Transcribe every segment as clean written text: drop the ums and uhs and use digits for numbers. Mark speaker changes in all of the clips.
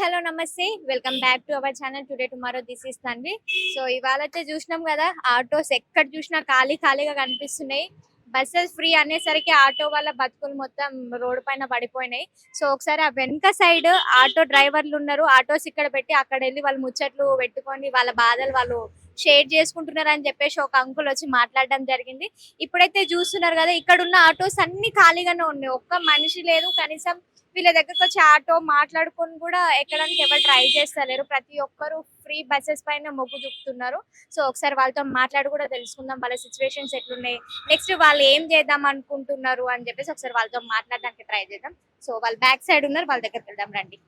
Speaker 1: Hello నమస్తే welcome back to our channel today tomorrow this is Tanvi. So ఇవాళైతే చూసినాం కదా, ఆటోస్ ఎక్కడ చూసినా ఖాళీగా కనిపిస్తున్నాయి. బస్సెస్ ఫ్రీ అనేసరికి ఆటో వాళ్ళ బతుకులు మొత్తం రోడ్డు పైన పడిపోయినాయి. సో ఒకసారి ఆ వెనక సైడ్ ఆటో డ్రైవర్లు ఉన్నారు, ఆటోస్ ఇక్కడ పెట్టి అక్కడ వెళ్ళి వాళ్ళు ముచ్చట్లు పెట్టుకొని వాళ్ళ బాధలు వాళ్ళు షేర్ చేసుకుంటున్నారు అని చెప్పేసి ఒక అంకుల్ వచ్చి మాట్లాడడం జరిగింది. ఇప్పుడైతే చూస్తున్నారు కదా, ఇక్కడ ఉన్న ఆటోస్ అన్ని ఖాళీగానే ఉన్నాయి, ఒక్క మనిషి లేదు. కనీసం వీళ్ళ దగ్గరకు వచ్చి ఆటో మాట్లాడుకొని కూడా ఎక్కడానికి ఎవరు ట్రై చేస్తలేరు. ప్రతి ఒక్కరు ఫ్రీ బస్సెస్ పైన మొగ్గు చూపుతున్నారు. సో ఒకసారి వాళ్ళతో మాట్లాడి కూడా తెలుసుకుందాం వాళ్ళ సిచ్యువేషన్స్ ఎట్లున్నాయి, నెక్స్ట్ వాళ్ళు ఏం చేద్దాం అనుకుంటున్నారు అని చెప్పేసి ఒకసారి వాళ్ళతో మాట్లాడడానికి ట్రై చేద్దాం. సో వాళ్ళు బ్యాక్ సైడ్ ఉన్నారు, వాళ్ళ దగ్గరికి వెళ్దాం రండి.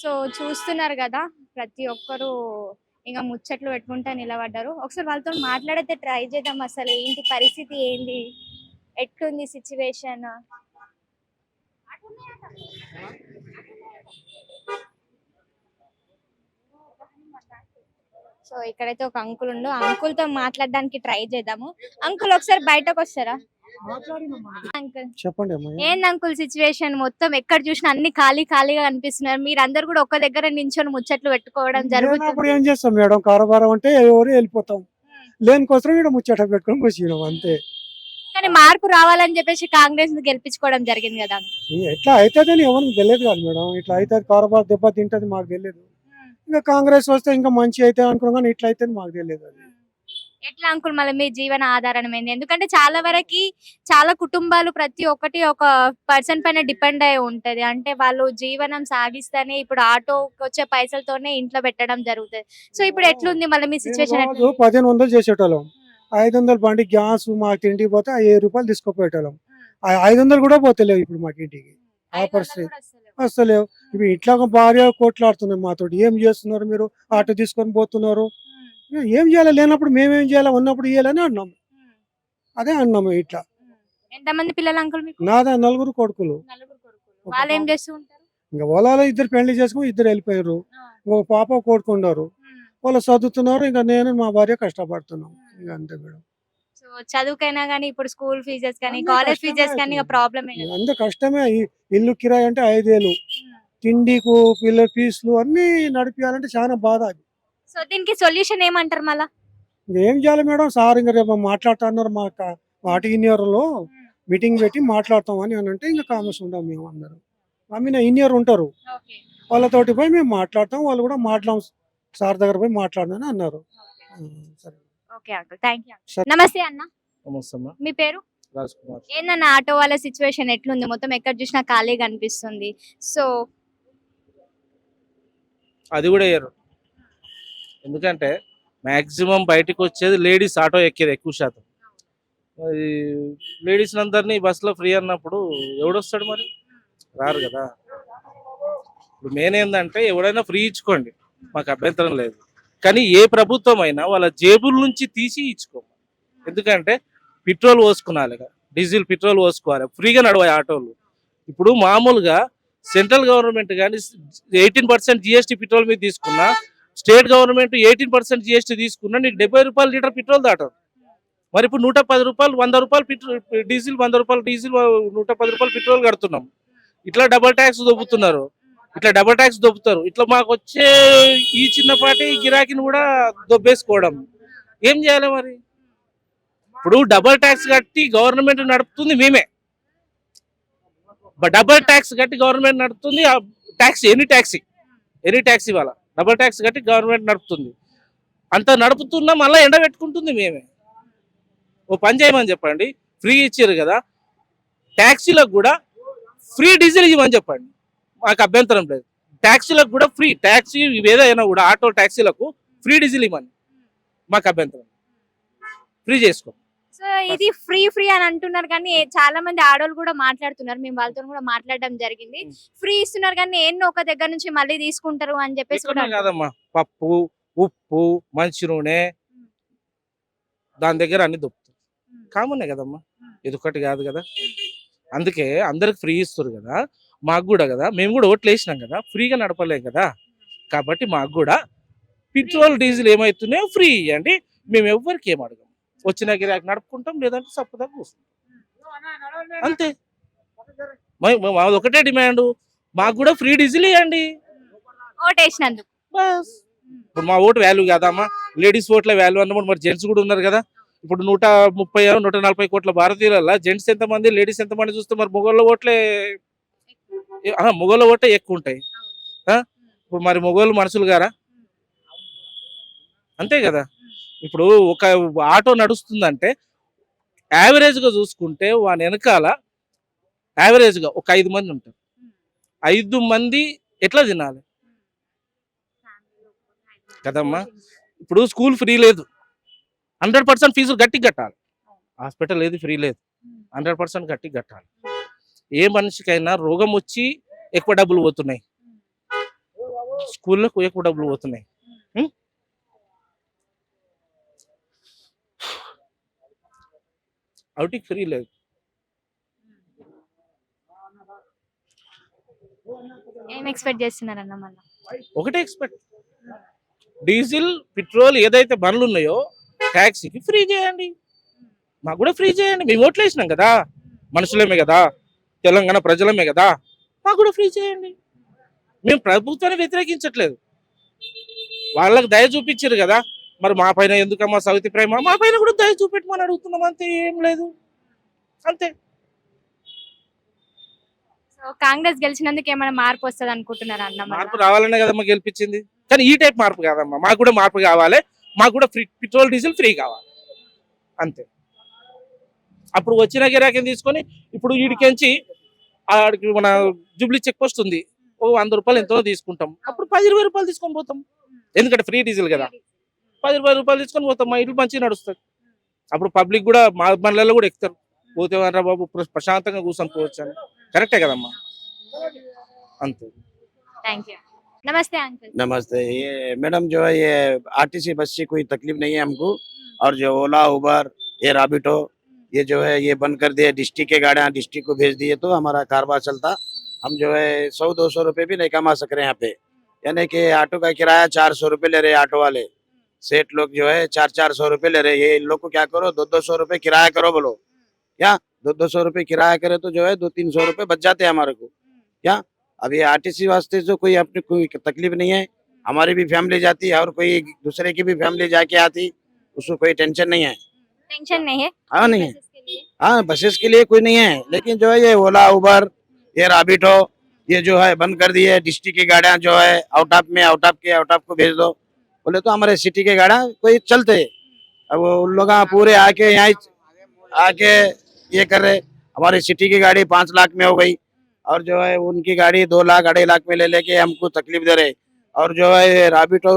Speaker 1: సో చూస్తున్నారు కదా, ప్రతి ఒక్కరు ఇంకా ముచ్చట్లు పెట్టుకుంటా నిలబడ్డారు. ఒకసారి వాళ్ళతో మాట్లాడితే ట్రై చేద్దాం, అసలు ఏంటి పరిస్థితి, ఏంది ఎట్లుంది సిచ్యువేషన్. సో ఇక్కడైతే ఒక అంకుల్ ఉండు, అంకుల్ తో మాట్లాడడానికి ట్రై చేద్దాము. అంకుల్ ఒకసారి బయటకు వస్తారా? అంకుల్
Speaker 2: చెప్పండి.
Speaker 1: ఏంది అంకుల్ సిచ్యువేషన్? మొత్తం ఎక్కడ చూసినా అన్ని ఖాళీగా కనిపిస్తున్నారు. మీరు అందరు కూడా ఒక్క దగ్గర నించొని ముచ్చట్లు పెట్టుకోవడం జరుగుతుంది.
Speaker 2: ఏం చేస్తాం మేడం, కారోబారం అంటే ఎవరు వెళ్ళిపోతాం, లేని కోసం ఇక్కడ ముచ్చట పెట్టుకొని కూర్చున్నాం అంతే.
Speaker 1: కానీ మార్పు రావాలని చెప్పేసి కాంగ్రెస్ ని గెలిపించుకోవడం జరిగింది కదా.
Speaker 2: ఎట్లా అవుతుందని ఎవరికి తెలియదు కాదు మేడం, ఇట్లా అవుతుంది కారోబార్ దెబ్బ తింటది మాకు తెలియదు. ఇంకా కాంగ్రెస్ వస్తే ఇంకా మంచి అయితే అనుకున్నాం, కానీ ఇట్లా అయితే మాకు తెలియదు. అది
Speaker 1: ఎట్లా అంకుల్ మళ్ళీ మీ జీవన ఆధారం ఏంది? ఎందుకంటే చాలా వరకు చాలా కుటుంబాలు ప్రతి ఒక్కటి ఒక పర్సన్ పైన డిపెండ్ అయి ఉంటది. అంటే వాళ్ళు జీవనం సాగిస్తేనే ఇప్పుడు ఆటోకి వచ్చే పైసలతోనే ఇంట్లో పెట్టడం జరుగుతుంది. సో ఇప్పుడు ఎట్లుంది మళ్ళీ మీ సిచ్యువేషన్?
Speaker 2: 1500 చేసేటోళ్ళం, 500 బండి గ్యాస్ మాకు ఇంటికి పోతే 1000 రూపాయలు తీసుకుపోయేటోళ్ళం. 500 కూడా పోతలేవు ఇప్పుడు మాకు ఇంటికి. ఆ పరిస్థితి వస్తలేవు. ఇప్పుడు ఇట్లా ఒక భార్య కోట్లాడుతున్నారు మాతో, ఏం చేస్తున్నారు మీరు, ఆటో తీసుకొని పోతున్నారు, ఏం చేయాలి, లేనప్పుడు మేమేం చేయాలి, ఉన్నప్పుడు ఇయ్యాలని అన్నాము. అదే అన్నాము. ఇట్లా
Speaker 1: ఎంతమంది పిల్లలు అంకుల్ మీకు?
Speaker 2: నాదా 4 కొడుకులు.
Speaker 1: వాళ్ళు ఏం చేస్తూ ఉంటారు?
Speaker 2: ఇంకా వాళ్ళలో 2 పెళ్లి చేసుకుని 2 వెళ్ళిపోయారు. ఒక పాప కొడుకున్నారు, వాళ్ళు చదువుతున్నారు. ఇంకా నేను మా భార్య కష్టపడుతున్నాం. ఇంకా అంతే మేడం.
Speaker 1: సో చదువుకైనా కానీ ఇప్పుడు స్కూల్ ఫీజెస్ కానీ కాలేజ్ ఫీజెస్ కానీ ప్రాబ్లమ్
Speaker 2: అంత కష్టమే. ఇల్లు కిరాయి అంటే 5000, తిండికు పిల్లల ఫీజులు అన్ని నడిపించాలంటే చాలా బాధ. అది
Speaker 1: సో దీనికి సొల్యూషన్ ఏమంటారు మళ్ళా?
Speaker 2: ఏం చేయాలి మేడం, సార్ ఇంకా రేపు మాట్లాడుతున్నారు, మా వాటి ఇన్నియర్లో మీటింగ్ పెట్టి మాట్లాడతామని అని అంటే ఇంకా కామర్స్ ఉంటాం మేము అందరం. నా ఇన్నియర్ ఉంటారు, వాళ్ళతోటి పోయి మేము మాట్లాడతాం. వాళ్ళు కూడా మాట్లాడడం సార్ దగ్గర పోయి మాట్లాడమని అన్నారు. సరే,
Speaker 1: ఓకే అంకుల్, థ్యాంక్ యూ. నమస్తే అన్న.
Speaker 3: నమస్తే అమ్మా.
Speaker 1: మీ పేరు?
Speaker 3: రాజ్ కుమార్.
Speaker 1: ఏందన్న ఆటో వాళ్ళ సిచ్యువేషన్ ఎట్లుంది? మొత్తం ఎక్కడ చూసినా ఖాళీగా అనిపిస్తుంది. సో
Speaker 3: అది కూడా వేయరు, ఎందుకంటే మ్యాక్సిమం బయటకు వచ్చేది లేడీస్ ఆటో ఎక్కేది ఎక్కువ శాతం. మరి లేడీస్ అందరినీ బస్సులో ఫ్రీ అన్నప్పుడు ఎవడొస్తాడు, మరి రారు కదా. ఇప్పుడు మెయిన్ ఏంటంటే ఎవడైనా ఫ్రీ ఇచ్చుకోండి, మాకు అభ్యంతరం లేదు. కానీ ఏ ప్రభుత్వం అయినా వాళ్ళ జేబుల నుంచి తీసి ఇచ్చుకో. ఎందుకంటే పెట్రోల్ పోసుకున్నాలి, డీజిల్ పెట్రోల్ పోసుకోవాలి, ఫ్రీగా నడవాలి ఆటోలు. ఇప్పుడు మామూలుగా సెంట్రల్ గవర్నమెంట్ కానీ 18% GST పెట్రోల్ మీద తీసుకున్నా, స్టేట్ గవర్నమెంట్ 18% GST తీసుకున్నా నీకు 70 రూపాయలు లీటర్ పెట్రోల్ దాటదు. మరి ఇప్పుడు 110 రూపాయలు, 100 రూపాయలు డీజిల్, 100 రూపాయలు డీజిల్, 110 రూపాయలు పెట్రోల్ కడుతున్నాం. ఇట్లా డబల్ ట్యాక్స్ దొబ్బుతున్నారు, ఇట్లా మాకు వచ్చే ఈ చిన్నపాటి గిరాకీని కూడా దొబ్బేసుకోవడం. ఏం చేయాలి మరి? ఇప్పుడు డబల్ ట్యాక్స్ కట్టి గవర్నమెంట్ నడుపుతుంది మేమే, డబల్ ట్యాక్స్ కట్టి గవర్నమెంట్ నడుపుతుంది. ట్యాక్సీ ఎనీ ట్యాక్సీ వాళ్ళ డబల్ ట్యాక్స్ కట్టి గవర్నమెంట్ నడుపుతుంది. అంత నడుపుతున్నా మళ్ళీ ఎండ పెట్టుకుంటుంది మేమే. ఓ పని చేయమని చెప్పండి, ఫ్రీ ఇచ్చారు కదా, ట్యాక్సీలకు కూడా ఫ్రీ డీజిల్ ఇవ్వమని చెప్పండి, మాకు అభ్యంతరం లేదు. ట్యాక్సీలకు కూడా ఫ్రీ, ట్యాక్సీ ఏదైనా కూడా ఆటో ట్యాక్సీలకు ఫ్రీ డీజిల్ ఇవ్వమని, మాకు అభ్యంతరం, ఫ్రీ చేసుకో.
Speaker 1: సో ఇది ఫ్రీ అని అంటున్నారు, కానీ చాలా మంది ఆడోళ్ళు కూడా మాట్లాడుతున్నారు, మేము వాళ్ళతో కూడా మాట్లాడడం జరిగింది. ఫ్రీ ఇస్తున్నారు కానీ ఎన్నో ఒక దగ్గర నుంచి మళ్ళీ తీసుకుంటారు అని చెప్పేసి కూడా
Speaker 3: కాదమ్మా. పప్పు, ఉప్పు, మంచి నూనె, దాని దగ్గర అన్ని దొరుకుతాయి, కామనే కదమ్మా, ఇది ఒకటి కాదు కదా. అందుకే అందరికి ఫ్రీ ఇస్తారు కదా, మాకు కూడా కదా, మేము కూడా ఓట్లు వేసినాం కదా, ఫ్రీగా నడపలేం కదా. కాబట్టి మాకు కూడా పెట్రోల్ డీజిల్ ఏమవుతున్నాయో ఫ్రీ ఇవ్వండి, మేము ఎవ్వరికి ఏం అడగం. వచ్చిన గిరాకి నడుపుకుంటాం, లేదంటే సప్పుదా కూర్చుంటాం, అంతే. మాది ఒకటే డిమాండ్, మాకు కూడా ఫ్రీ డీజిల్ ఇవ్వండి
Speaker 1: ఓటేసినందుకు.
Speaker 3: బస్. ఇప్పుడు మా ఓటు వాల్యూ కాదమ్మా, లేడీస్ ఓట్ల వాల్యూ అన్నప్పుడు మరి జెంట్స్ కూడా ఉన్నారు కదా. ఇప్పుడు 140 కోట్ల భారతీయుల జెంట్స్ ఎంతమంది, లేడీస్ ఎంతమంది చూస్తే మరి మొగోళ్ళ ఓట్లే మొగోళ్ళ ఓటే ఎక్కువ ఉంటాయి. ఇప్పుడు మరి మొగోళ్ళు మనుషులు గారా? అంతే కదా. ఇప్పుడు ఒక ఆటో నడుస్తుందంటే యావరేజ్ గా చూసుకుంటే వాని వెనకాల యావరేజ్ గా ఒక 5 మంది ఉంటారు. 5 మంది ఎట్లా తినాలి కదమ్మా. ఇప్పుడు స్కూల్ ఫ్రీ లేదు, 100% ఫీజులు గట్టిగా కట్టాలి. హాస్పిటల్ ఏది ఫ్రీ లేదు, 100% గట్టిగా కట్టాలి. ఏ మనిషికైనా రోగం వచ్చి ఎక్కువ డబ్బులు పోతున్నాయి, స్కూళ్ళకు ఎక్కువ డబ్బులు పోతున్నాయి. అవుటికి ఫ్రీ లేదు.
Speaker 1: ఏం ఎక్స్పెక్ట్ చేస్తున్నారన్న మళ్ళీ?
Speaker 3: ఒకటే ఎక్స్పెక్ట్, డీజిల్ పెట్రోల్ ఏదైతే బండ్లు ఉన్నాయో ట్యాక్సీకి ఫ్రీ చేయండి, మాకు కూడా ఫ్రీ చేయండి. మేము ఓట్లు వేసినాం కదా, మనుషులమే కదా, తెలంగాణ ప్రజలమే కదా, మాకు కూడా ఫ్రీ చేయండి. మేము ప్రభుత్వాన్ని వ్యతిరేకించట్లేదు, వాళ్ళకి దయ చూపించారు కదా, మరి మా పైన ఎందుకమ్మా సవితి ప్రేమ, మా పైన కూడా దయ చూపెట్టమని అడుగుతున్నాం, అంతే, ఏం లేదు, అంతే.
Speaker 1: సో కాంగ్రెస్ గెలిచినందుకు ఏమైనా మార్పు వస్తుంది అనుకుంటున్నారా అన్న?
Speaker 3: మార్పు రావాలనే కదమ్మా గెలిపించింది, కానీ ఈ టైప్ మార్పు కాదమ్మా, మాకు కూడా మార్పు కావాలి, మాకు కూడా ఫ్రీ పెట్రోల్ డీజిల్ ఫ్రీ కావాలి, అంతే. అప్పుడు వచ్చిన గిరాకీని తీసుకొని ఇప్పుడు వీడికించి ఆడికి మన జూబ్లీ చెక్ పోస్ట్ ఉంది, ఓ 100 రూపాయలు ఎంతో తీసుకుంటాం, అప్పుడు 10-20 రూపాయలు తీసుకొని పోతాం, ఎందుకంటే ఫ్రీ డీజిల్ కదా. 10-20 రూపాయలు తీసుకొని పోతాం, మా ఇల్లు మంచిగా నడుస్తుంది. అప్పుడు పబ్లిక్ కూడా మా బండ్లలో కూడా ఎక్కుతారు, పోతే రా బాబు ప్రశాంతంగా కూర్చొని పోవచ్చు అని. కరెక్టే కదమ్మా, అంతే.
Speaker 1: Thank you. नमस्ते अंकल।
Speaker 4: नमस्ते। ये मैडम जो है ये आरटीसी बस से कोई तकलीफ नहीं है हमको, और जो ओला उबर ये राबिटो ये जो है ये बंद कर दिए, डिस्ट्रिक्ट के गाड़ियाँ डिस्ट्रिक्ट को भेज दिए तो हमारा कारोबार चलता। हम जो है 100-200 रुपए भी नहीं कमा सक रहे यहाँ पे, यानी कि ऑटो का किराया 400 रुपए ले रहे ऑटो वाले सेठ लोग, जो है 400 रुपए ले रहे। ये इन लोग को क्या करो, 200 रुपए किराया करो बोलो, क्या 200 रुपए किराया करे तो जो है 200-300 रुपए बच जाते हैं हमारे को, क्या। अब ये आरटीसी वास्ते जो कोई अपनी कोई तकलीफ नहीं है, हमारी भी फैमिली जाती है और कोई दूसरे की भी फैमिली जाके आती, उसको कोई टेंशन नहीं है।
Speaker 1: टेंशन नहीं है?
Speaker 4: हाँ नहीं है,
Speaker 1: बसेस के लिए?
Speaker 4: हाँ बसेस के लिए कोई नहीं है, लेकिन जो है ये ओला उबर ये राबिटो ये जो है बंद कर दिए। डिस्ट्रिक्ट की गाड़ियाँ जो है आउट ऑफ को भेज दो बोले तो हमारे सिटी के गाड़ियाँ कोई चलते। अब वो उन लोग पूरे आके यहाँ आके ये कर रहे, हमारी सिटी की गाड़ी 5 लाख में हो गई, और जो है उनकी गाड़ी 2 लाख 2.5 लाख में ले लेके हमको तकलीफ दे रहे। और जो है राबिटो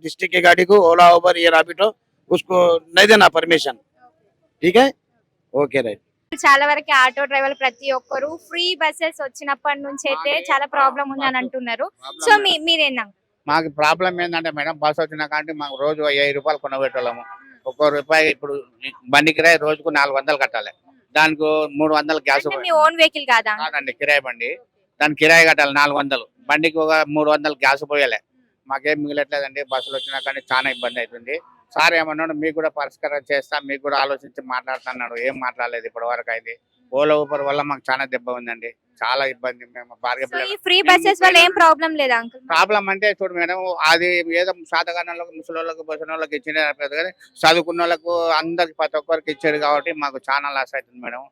Speaker 4: डिस्ट्रिक्ट की गाड़ी को ओला उबर ये राबिटो उसको नहीं देना परमिशन, ठीक है, ఓకే రైట్.
Speaker 1: చాలా వరకు ఆటో డ్రైవర్లు ప్రతి ఒక్కరు ఫ్రీ బస్సెస్ వచ్చినప్పటి నుంచి అయితే చాలా ప్రాబ్లం ఉంది అని అంటున్నారు. సో మీరేనా?
Speaker 5: మాకు ప్రాబ్లం ఏంటంటే మేడం, బస్ వచ్చిన కానీ మాకు రోజు 1000 రూపాయలు కొనబెట్టాము. 1 రూపాయి ఇప్పుడు బండి కిరాయి రోజుకు 400 కట్టాలి, దానికి 300 గ్యాస్
Speaker 1: మీ ఓన్ వెహికల్ కాదా?
Speaker 5: కాదండి, కిరాయి బండి, దానికి కిరాయి కట్టాలి 400, బండికి ఒక 300 గ్యాస్ పోయాలి. మాకేం మిగలట్లేదండి, బస్సులు వచ్చినా కానీ చాలా ఇబ్బంది అవుతుంది. సార్ ఏమన్నాడు, మీకు కూడా పరిష్కారం చేస్తా, మీకు కూడా ఆలోచించి మాట్లాడుతున్నాడు, ఏం మాట్లాడలేదు ఇప్పటి వరకు. అయితే ఓలా ఊబర్ వల్ల మాకు చాలా దెబ్బ ఉందండి, చాలా ఇబ్బంది. మేము భార్య పిల్లలు
Speaker 1: ఫ్రీ బస్సెస్ వల్ల ఏం ప్రాబ్లం లేదా అంకుల్?
Speaker 5: ప్రాబ్లం అంటే చూడు మేడం, అది ఏదో శాతగానాలకు ముసలోళ్ళకు బసనోళ్ళకి ఇచ్చిన కానీ చదువుకున్న వాళ్ళకు అందరికి ప్రతి ఒక్కరికి ఇచ్చాడు కాబట్టి మాకు చాలా లాస్ అవుతుంది మేడం,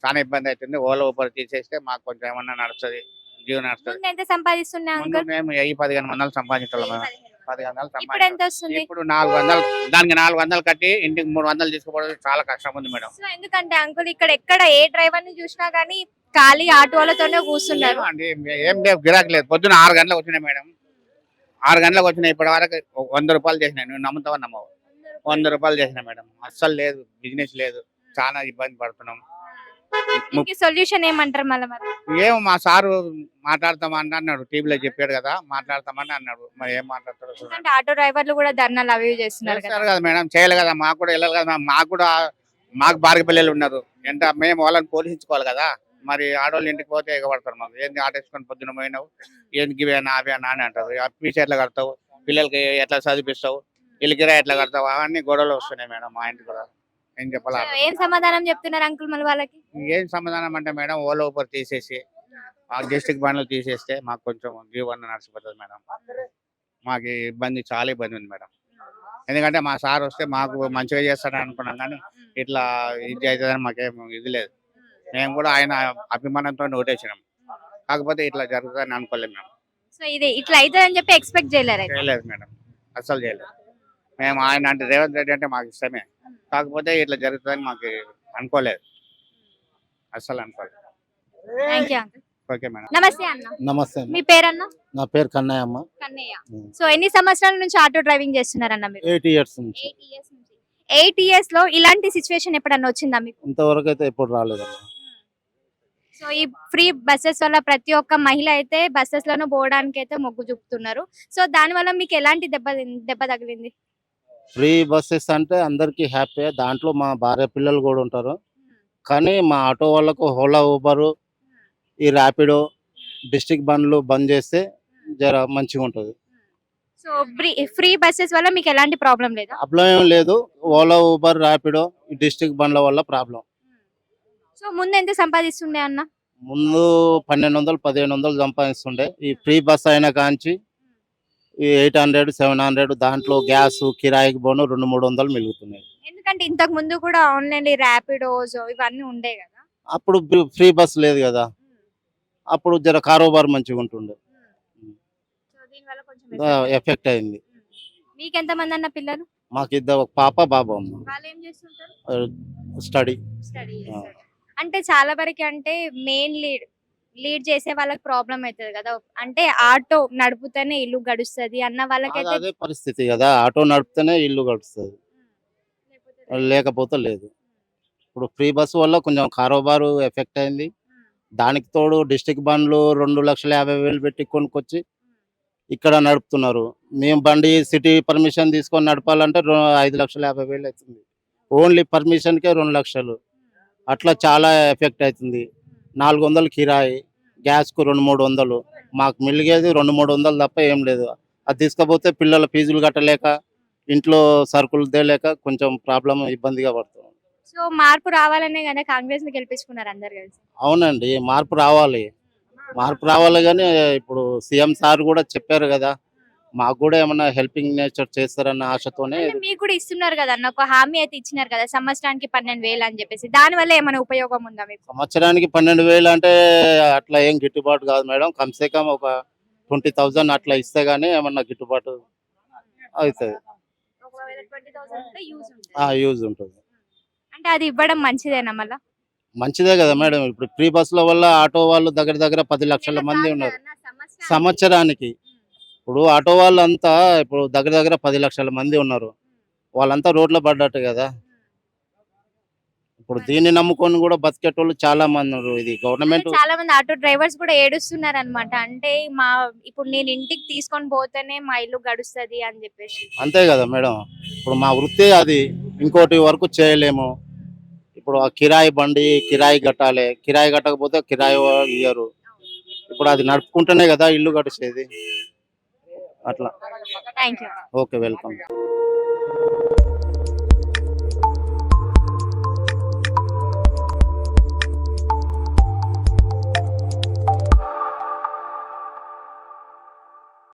Speaker 5: చాలా ఇబ్బంది అవుతుంది. ఓలా ఊబర్ తీసేస్తే మాకు కొంచెం ఏమన్నా నడుస్తుంది, జీవనం నడుస్తుంది.
Speaker 1: ఎంత సంపాదిస్తున్నా అంకుల్?
Speaker 5: మేము 1500 సంపాదించాలి మేడం, 1500
Speaker 1: ఇప్పుడు ఎంత వస్తుంది?
Speaker 5: ఇప్పుడు 400, దానికి 400 కట్టి ఇంటికి 300 తీసుకుపోవడం చాలా కష్టం ఉంది మేడం.
Speaker 1: సో ఎందుకంటే అంకుల్ ఎక్కడ ఏ డ్రైవర్ ని చూసినా గానీ ఖాళీ ఆటోలతోనే కూర్చున్నారు
Speaker 5: అండి, ఏం లేవు, గిరాకీ లేదు. పొద్దున్న 6 గంటలకు వచ్చినాయి మేడం, 6 గంటలకు వచ్చినాయి, ఇప్పటి వరకు 100 రూపాయలు చేసినాయి. నువ్వు నమ్ముతావా నమ్మవు, 100 రూపాయలు చేసినా మేడం, అస్సలు లేదు, బిజినెస్ లేదు, చాలా ఇబ్బంది పడుతున్నాం.
Speaker 1: సొల్యూషన్ ఏమంటారు మళ్ళీ? మరి
Speaker 5: ఏమో మా సారు మాట్లాడతామని అన్నాడు, టీవీలో చెప్పాడు కదా, మాట్లాడతామని అన్నాడు, మరి ఏం మాట్లాడతాడు.
Speaker 1: ఎందుకంటే ఆటో డ్రైవర్లు కూడా ధర్నాలు అవి చేస్తున్నారు
Speaker 5: చేస్తారు కదా మేడం, చేయాలి కదా, మాకు కూడా వెళ్ళాలి కదా, మాకు భార్య పిల్లలు ఉన్నారు, ఎంత మేము వాళ్ళని పోషించుకోవాలి కదా. మరి ఆడవాళ్ళు ఇంటికి పోతే ఎగబడతారు, మాకు ఏంది ఆటేసుకొని పొద్దున పోయినావు, ఏంది ఇవేనా అవేనా అని అంటారు. ఫీజు ఎట్లా కడతావు, పిల్లలకి ఎట్లా చదివిస్తావు, ఇల్లు కిరాయి ఎట్లా కడతావు, అవన్నీ గొడవలు వస్తున్నాయి మేడం మా ఇంటికి కూడా. ఏం చెప్పాలా
Speaker 1: సో ఏం సమాధానం చెప్తున్నారు అంకుల్ మళ్ళీ వాళ్ళకి?
Speaker 5: ఏం సమాధానం అంటే మేడం ఓలా ఊబర్ తీసేసి ఆ డిస్ట్రిక్ట్ బండ్లు తీసేస్తే మాకు కొంచెం జీవన నడిచిపోతుంది మేడం. మాకు ఇబ్బంది చాలా ఇబ్బంది ఉంది మేడం. ఎందుకంటే మా సార్ వస్తే మాకు మంచిగా చేస్తాడని అనుకున్నాం కానీ ఇట్లా ఇది అవుతుందని మాకేం ఇది లేదు. మేము కూడా ఆయన అభిమానంతో ఓటేసినాం. కాకపోతే ఇట్లా జరుగుతుందని అనుకోలేము మేము.
Speaker 1: సో ఇది ఇట్లా అవుతుంది అని చెప్పి ఎక్స్పెక్ట్ చేయలేరు అయితే?
Speaker 5: చేయలేదు మేడం, అస్సలు చేయలేదు. మేము ఆయన అంటే రేవంత్ రెడ్డి అంటే మాకు ఇష్టమే, కాకపోతే ఇట్లా జరుగుతుందని మాకు అనుకోలేదు, అస్సలు అనుకోలేదు.
Speaker 1: Thank you uncle.
Speaker 5: Okay madam.
Speaker 1: నమస్తే అన్న,
Speaker 6: నమస్తే అమ్మ.
Speaker 1: మీ పేరన్న?
Speaker 6: నా పేరు కన్నయ్య అమ్మ.
Speaker 1: కన్నయ్య.
Speaker 6: ఉమ్.
Speaker 1: సో ఎన్ని సంవత్సరాల నుంచి ఆటో డ్రైవింగ్ చేస్తున్నారన్న మీరు?
Speaker 6: 8 years నుంచి
Speaker 1: 8 years నుంచి. 8 years లో ఇలాంటి సిచ్యువేషన్ ఎప్పుడన్నా వచ్చిందా మీకు?
Speaker 6: ఇంతవరకు అయితే ఎప్పుడు రాలేదమ్మా.
Speaker 1: సో ఈ ఫ్రీ బస్సెస్ వల్ల ప్రతి ఒక్క మహిళ అయితే బస్సెస్ లోనే పోవడానికి అయితే మొగ్గు చూపుతున్నారు. సో దాని వల్ల మీకు ఎలాంటి దెబ్బ తగిలింది?
Speaker 6: ఫ్రీ బస్సెస్ అంటే అందరికీ హ్యాపీ, దాంట్లో మా భార్య పిల్లలు కూడా ఉంటారు. కానీ మా ఆటో వాళ్ళకు ఓలా ఊబర్ ఈ ర్యాపిడో డిస్ట్రిక్ట్ బండ్లు బంద్ చేస్తే జర మంచిగా ఉంటుంది.
Speaker 1: సో ఫ్రీ బస్సెస్ వల్ల మీకు ఎలాంటి ప్రాబ్లం లేదా?
Speaker 6: ప్రాబ్లం ఏం లేదు. ఓలా ఊబర్ ర్యాపిడో ఈ డిస్ట్రిక్ట్ బండ్ల వల్ల ప్రాబ్లం.
Speaker 1: సో ముందు ఎంత సంపాదిస్తుండే అన్న?
Speaker 6: ముందు 1200 1500 సంపాదిస్తుండే. ఈ ఫ్రీ బస్ అయినా కాంచి ఈ 800 700 దాంట్లో గ్యాస్ కిరాయికి పోను 200-300 మిగులుతున్నాయి.
Speaker 1: ఎందుకంటే ఇంతకు ముందు కూడా ఆన్లైన్ ర్యాపిడోస్ ఇవన్నీ ఉండే కదా.
Speaker 6: అప్పుడు ఫ్రీ బస్ లేదు కదా, అప్పుడు జర కారోబార్ మంచిగా ఉంటుండే.
Speaker 1: సో దీనివల్ల కొంచెం
Speaker 6: ఎఫెక్ట్ అయింది.
Speaker 1: మీకు ఎంత మంది అన్న పిల్లలు?
Speaker 6: మాకు ఇద్దరు, ఒక పాప బాబు అమ్మ.
Speaker 1: వాళ్ళు ఏం చేస్తుంటారు?
Speaker 6: స్టడీ.
Speaker 1: స్టడీ
Speaker 6: ఆ.
Speaker 1: చేస్తారు. అంటే చాలా వరకు అంటే మెయిన్ లీడ్ చేసే వాళ్ళకి ప్రాబ్లం అవుతుంది కదా. అంటే ఆటో నడుపుతూనే ఇల్లు గడుస్తుంది అన్న వాళ్ళకైతే
Speaker 6: అదే పరిస్థితి కదా, ఆటో నడిపితేనే ఇల్లు గడుస్తుంది, లేకపోతే లేదు. ఇప్పుడు ఫ్రీ బస్ వల్ల కొంచెం కారోబారు ఎఫెక్ట్ అయింది. దానికి తోడు డిస్ట్రిక్ట్ బండ్లు 2,50,000 పెట్టి కొనుక్కొచ్చి ఇక్కడ నడుపుతున్నారు. మేము బండి సిటీ పర్మిషన్ తీసుకొని నడపాలంటే 5,50,000 అవుతుంది. ఓన్లీ పర్మిషన్కే 2 లక్షలు. అట్లా చాలా ఎఫెక్ట్ అవుతుంది. 400 కిరాయి, గ్యాస్కు 200-300. మాకు మిలిగేది 200-300 తప్ప ఏం లేదు. అది తీసుకపోతే పిల్లల ఫీజులు కట్టలేక ఇంట్లో సరుకులు తేలేక కొంచెం ప్రాబ్లం ఇబ్బందిగా పడుతుంది.
Speaker 1: సో మార్పు రావాలనే కదా కాంగ్రెస్ ని గెలిపించుకున్నారు అందరు కలిసి.
Speaker 6: అవునండి, మార్పు రావాలి. మార్పు రావాలి కానీ ఇప్పుడు సీఎం సార్ కూడా చెప్పారు కదా, మాకు కూడా ఏమన్నా హెల్పింగ్ నేచర్ చేస్తారన్న ఆశతోనే.
Speaker 1: అంటే మీకు కూడా ఇస్తున్నారు కదా అన్న, ఒక హామీ అయితే ఇచ్చినారు కదా సంవత్సరానికి 12,000 అని చెప్పేసి. దాని వల్ల ఏమైనా ఉపయోగం ఉందా మీకు?
Speaker 6: సంవత్సరానికి 12,000 అంటే అట్లా ఏం గిట్టుబాటు కాదు మేడం. కమ్సే కమ్ ఒక 20,000 అట్లా ఇస్తే గానీ ఏమన్నా గిట్టుబాటు అవుతుంది.
Speaker 1: ఒకవేళ 20,000 ఉంటే యూజ్ ఉంటుంది.
Speaker 6: యూజ్ ఉంటుంది.
Speaker 1: అంటే అది ఇవ్వడం మంచిదేనా మళ్ళా?
Speaker 6: మంచిదే కదా మేడం. ఇప్పుడు ఫ్రీ బస్సుల వల్ల ఆటో వాళ్ళు దగ్గర 10 లక్షల మంది ఉన్నారు సంవత్సరానికి. ఇప్పుడు ఆటో వాళ్ళంతా ఇప్పుడు దగ్గర 10 లక్షల మంది ఉన్నారు. వాళ్ళంతా రోడ్లో పడ్డట్టు కదా. ఇప్పుడు దీన్ని నమ్ముకొని కూడా బతికేటోళ్ళు చాలా మంది ఉన్నారు. ఇది గవర్నమెంట్.
Speaker 1: చాలా మంది ఆటో డ్రైవర్స్ కూడా ఏడుస్తున్నారు అనమాట. అంటే ఇప్పుడు నేను ఇంటికి తీసుకొని పోతేనే మా ఇల్లు గడుస్తుంది అని చెప్పేసి.
Speaker 6: అంతే కదా మేడం. ఇప్పుడు మా వృత్తి అది, ఇంకోటి వరకు చేయలేము. ఇప్పుడు ఆ కిరాయి బండి కిరాయి కట్టాలి, కిరాయి కట్టకపోతే కిరాయి ఇయ్యరు. ఇప్పుడు అది నడుపుకుంటేనే కదా ఇల్లు గడిచేది. అట్లా.
Speaker 1: Thank you.
Speaker 6: Okay, welcome.